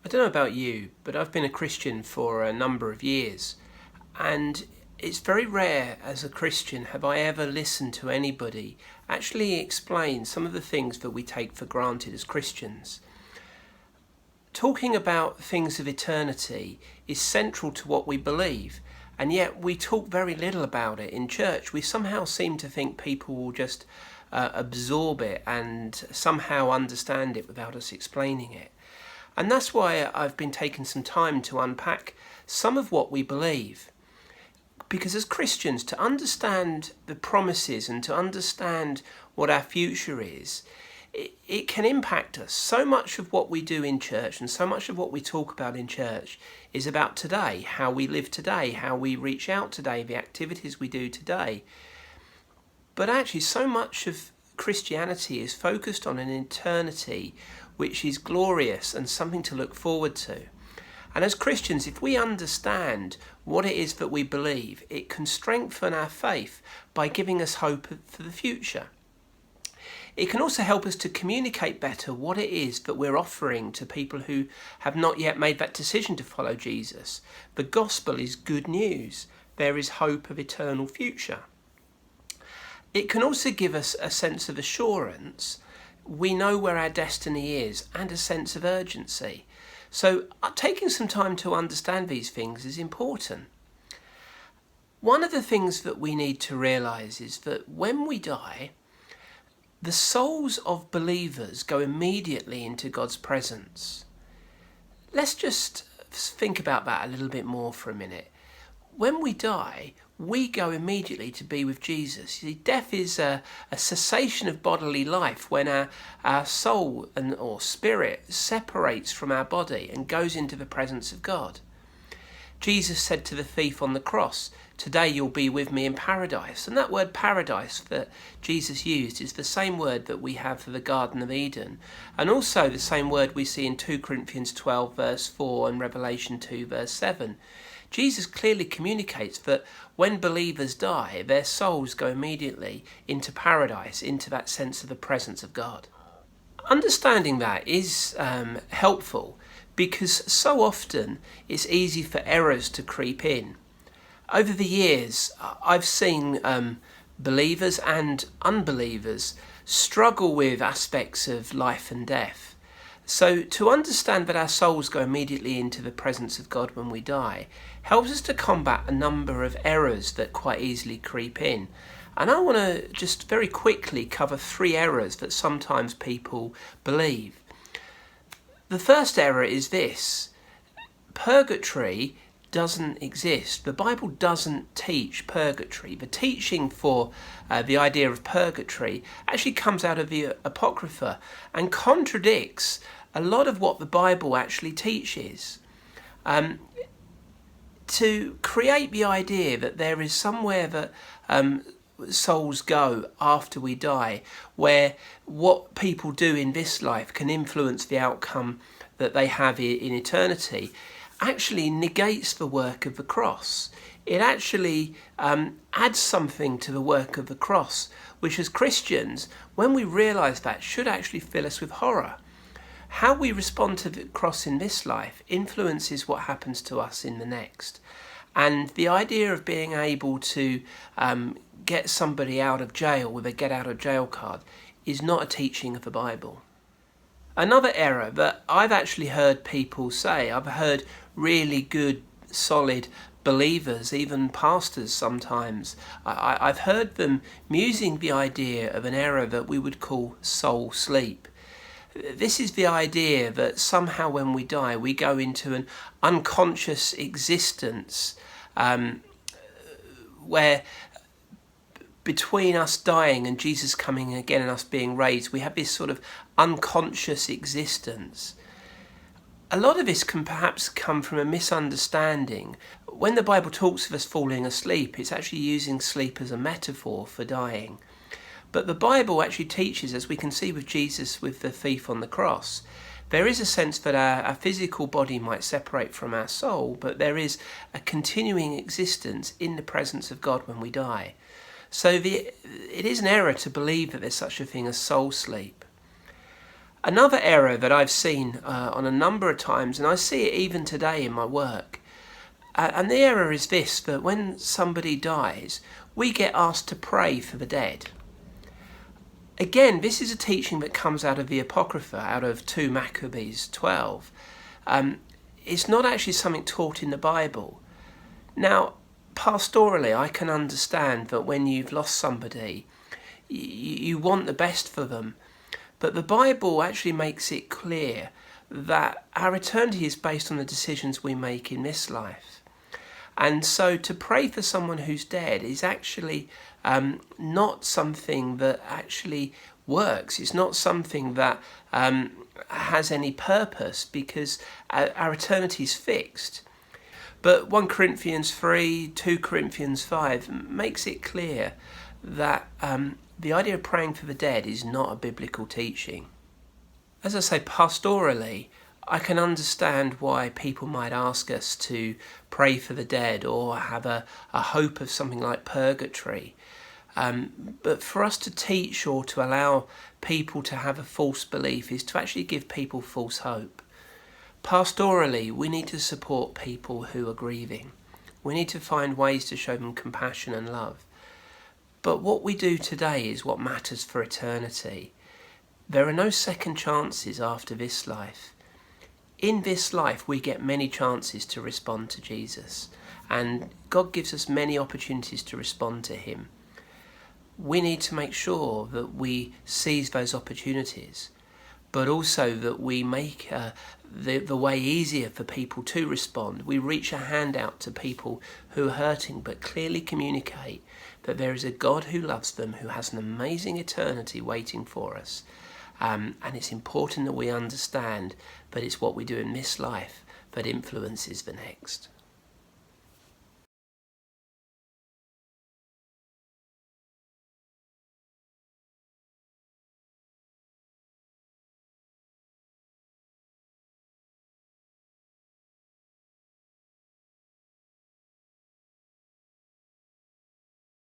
I don't know about you, but I've been a Christian for a number of years, and it's very rare as a Christian have I ever listened to anybody actually explain some of the things that we take for granted as Christians. Talking about things of eternity is central to what we believe, and yet we talk very little about it in church. We somehow seem to think people will just absorb it and somehow understand it without us explaining it. And that's why I've been taking some time to unpack some of what we believe. Because as Christians, to understand the promises and to understand what our future is, it can impact us. So much of what we do in church and so much of what we talk about in church is about today, how we live today, how we reach out today, the activities we do today. But actually, so much of Christianity is focused on an eternity which is glorious and something to look forward to. And as Christians, if we understand what it is that we believe, it can strengthen our faith by giving us hope for the future. It can also help us to communicate better what it is that we're offering to people who have not yet made that decision to follow Jesus. The gospel is good news. There is hope of eternal future. It can also give us a sense of assurance. We know where our destiny is and a sense of urgency. So taking some time to understand these things is important. One of the things that we need to realise is that when we die, the souls of believers go immediately into God's presence. Let's just think about that a little bit more for a minute. When we die, we go immediately to be with Jesus. You see, death is a cessation of bodily life when our soul or spirit separates from our body and goes into the presence of God. Jesus said to the thief on the cross, "Today you'll be with me in paradise." And that word paradise that Jesus used is the same word that we have for the Garden of Eden, and also the same word we see in 2 Corinthians 12 verse 4 and Revelation 2 verse 7. Jesus clearly communicates that when believers die, their souls go immediately into paradise, into that sense of the presence of God. Understanding that is helpful because so often it's easy for errors to creep in. Over the years, I've seen believers and unbelievers struggle with aspects of life and death. So to understand that our souls go immediately into the presence of God when we die helps us to combat a number of errors that quite easily creep in. And I want to just very quickly cover 3 errors that sometimes people believe. The first error is this: purgatory doesn't exist. The Bible doesn't teach purgatory. The teaching for the idea of purgatory actually comes out of the Apocrypha and contradicts a lot of what the Bible actually teaches. To create the idea that there is somewhere that souls go after we die, where what people do in this life can influence the outcome that they have in eternity, actually negates the work of the cross. It actually adds something to the work of the cross, which as Christians, when we realise that, should actually fill us with horror. How we respond to the cross in this life influences what happens to us in the next. And the idea of being able to get somebody out of jail with a get out of jail card is not a teaching of the Bible. Another error that I've actually heard people say, I've heard really good, solid believers, even pastors sometimes, I've heard them musing the idea of an error that we would call soul sleep. This is the idea that somehow when we die, we go into an unconscious existence where between us dying and Jesus coming again and us being raised, we have this sort of unconscious existence. A lot of this can perhaps come from a misunderstanding. When the Bible talks of us falling asleep, it's actually using sleep as a metaphor for dying. But the Bible actually teaches, as we can see with Jesus with the thief on the cross, there is a sense that our physical body might separate from our soul, but there is a continuing existence in the presence of God when we die. So it is an error to believe that there's such a thing as soul sleep. Another error that I've seen on a number of times, and I see it even today in my work, and the error is this, that when somebody dies, we get asked to pray for the dead. Again, this is a teaching that comes out of the Apocrypha, out of 2 Maccabees 12. It's not actually something taught in the Bible. Now, pastorally, I can understand that when you've lost somebody, you want the best for them. But the Bible actually makes it clear that our eternity is based on the decisions we make in this life. And so to pray for someone who's dead is actually not something that actually works. It's not something that has any purpose, because our eternity is fixed. But 1 Corinthians 3, 2 Corinthians 5 makes it clear that the idea of praying for the dead is not a biblical teaching. As I say, pastorally, I can understand why people might ask us to pray for the dead or have a hope of something like purgatory. But for us to teach or to allow people to have a false belief is to actually give people false hope. Pastorally, we need to support people who are grieving. We need to find ways to show them compassion and love. But what we do today is what matters for eternity. There are no second chances after this life. In this life, we get many chances to respond to Jesus, and God gives us many opportunities to respond to him. We need to make sure that we seize those opportunities, but also that we make the way easier for people to respond. We reach a hand out to people who are hurting, but clearly communicate that there is a God who loves them, who has an amazing eternity waiting for us. And it's important that we understand that it's what we do in this life that influences the next.